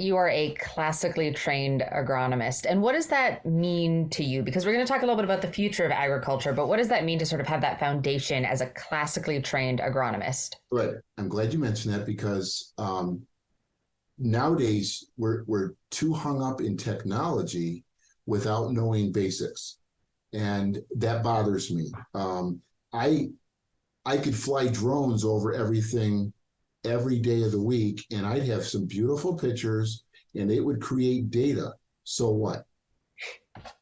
you are a classically trained agronomist. And what does that mean to you? Because we're going to talk a little bit about the future of agriculture, but what does that mean to sort of have that foundation as a classically trained agronomist? Right. I'm glad you mentioned that because nowadays we're too hung up in technology without knowing basics, and that bothers me. I I could fly drones over everything every day of the week, and I'd have some beautiful pictures, and it would create data. So what?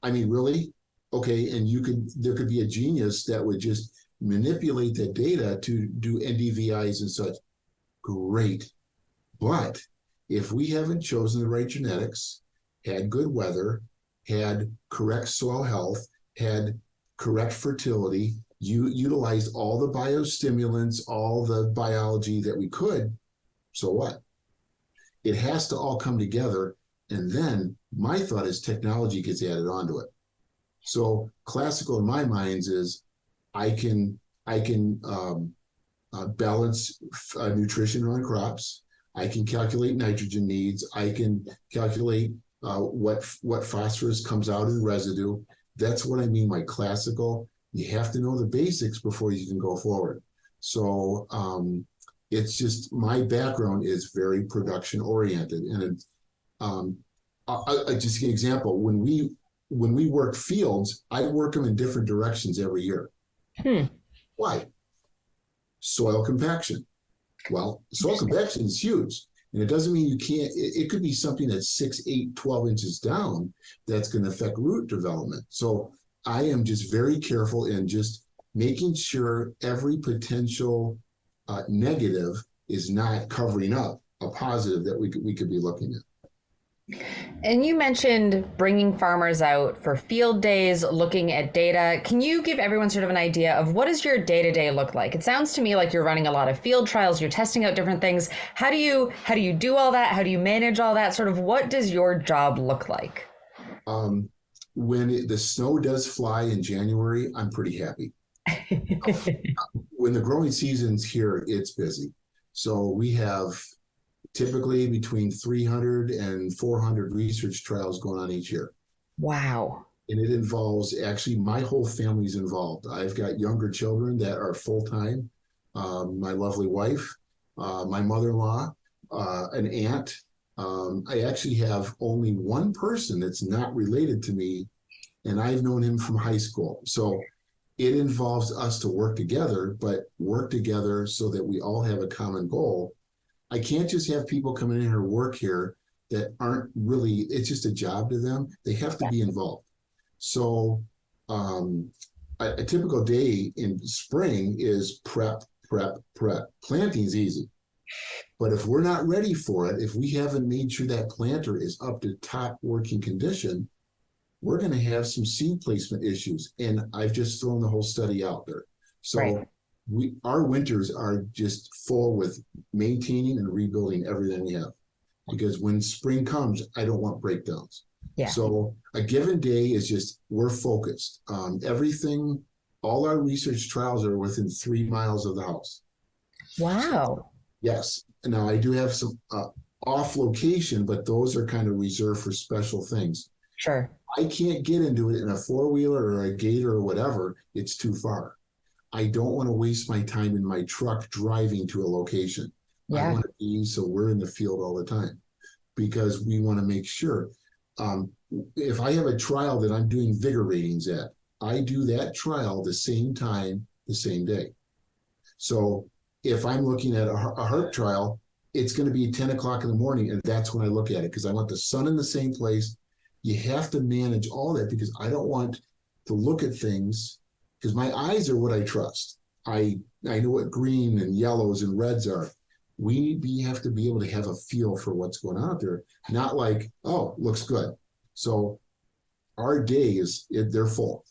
I mean, really? Okay, and there could be a genius that would just manipulate that data to do NDVIs and such. Great. But if we haven't chosen the right genetics, had good weather, had correct soil health, had correct fertility, you utilized all the biostimulants, all the biology that we could, so what? It has to all come together. And then my thought is technology gets added onto it. So classical in my minds is I can balance nutrition on crops. I can calculate nitrogen needs. I can calculate what phosphorus comes out in residue. That's what I mean by classical. You have to know the basics before you can go forward. So it's just my background is very production oriented, and I just give an example. When we work fields, I work them in different directions every year. Why? Soil compaction. Well, soil compaction is huge. And it doesn't mean you can't, it could be something that's 6, 8, 12 inches down that's going to affect root development. So I am just very careful in just making sure every potential negative is not covering up a positive that we could be looking at. And you mentioned bringing farmers out for field days, looking at data. Can you give everyone sort of an idea of what does your day-to-day look like? It sounds to me like you're running a lot of field trials, you're testing out different things. How do you do all that? How do you manage all that? Sort of what does your job look like? When the snow does fly in January, I'm pretty happy. When the growing season's here, it's busy. So we have typically between 300 and 400 research trials going on each year. Wow. And it involves actually my whole family's involved. I've got younger children that are full-time, my lovely wife, my mother-in-law, an aunt. I actually have only one person that's not related to me, and I've known him from high school. So it involves us to work together, but work together so that we all have a common goal. I can't just have people coming in here work here that aren't really, it's just a job to them. They have to be involved. So a typical day in spring is prep, prep, prep. Planting's easy. But if we're not ready for it, if we haven't made sure that planter is up to top working condition, we're going to have some seed placement issues. And I've just thrown the whole study out there. So right. Our winters are just full with maintaining and rebuilding everything we have, because when spring comes, I don't want breakdowns. Yeah. So a given day is just, we're focused. Everything, all our research trials are within 3 miles of the house. Wow. So, yes. Now I do have some off location, but those are kind of reserved for special things. Sure. I can't get into it in a 4-wheeler or a gator or whatever. It's too far. I don't want to waste my time in my truck driving to a location. Yeah. I want to be, so we're in the field all the time, because we want to make sure. If I have a trial that I'm doing vigor ratings at, I do that trial the same time, the same day. So if I'm looking at a Harpe trial, it's going to be 10 o'clock in the morning, and that's when I look at it, because I want the sun in the same place. You have to manage all that, because I don't want to look at things, because my eyes are what I trust. I know what green and yellows and reds are. We have to be able to have a feel for what's going on out there, not like, oh, looks good. So our day they're full.